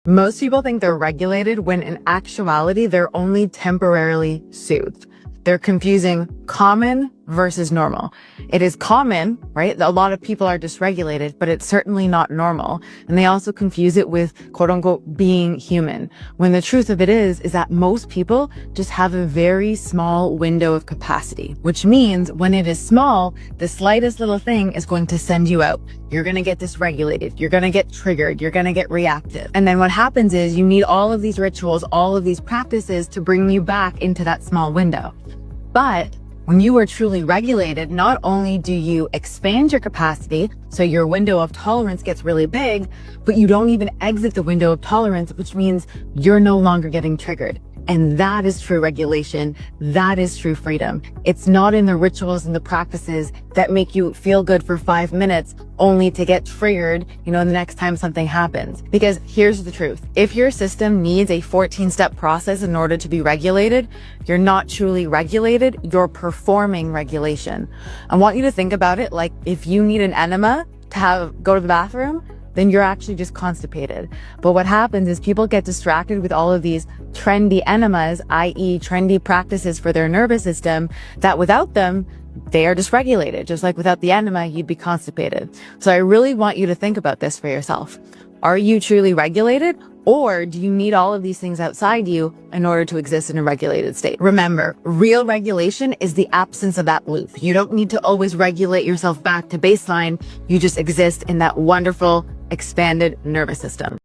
Most people think they're regulated when in actuality, they're only temporarily soothed. They're confusing common versus normal. It is common, right? A lot of people are dysregulated, but it's certainly not normal. And they also confuse it with quote unquote being human. When the truth of it is that most people just have a very small window of capacity, which means when it is small, the slightest little thing is going to send you out. You're going to get dysregulated. You're going to get triggered. You're going to get reactive. And then what happens is you need all of these rituals, all of these practices to bring you back into that small window. But when you are truly regulated, not only do you expand your capacity, so your window of tolerance gets really big, but you don't even exit the window of tolerance, which means you're no longer getting triggered. And that is true regulation. That is true freedom. It's not in the rituals and the practices that make you feel good for 5 minutes only to get triggered, the next time something happens. Because here's the truth. If your system needs a 14-step process in order to be regulated, you're not truly regulated, you're performing regulation. I want you to think about it like if you need an enema to go to the bathroom, then you're actually just constipated. But what happens is people get distracted with all of these trendy enemas, i.e. trendy practices for their nervous system, that without them, they are dysregulated. Just like without the enema, you'd be constipated. So I really want you to think about this for yourself. Are you truly regulated? Or do you need all of these things outside you in order to exist in a regulated state? Remember, real regulation is the absence of that loop. You don't need to always regulate yourself back to baseline. You just exist in that wonderful, expanded nervous system.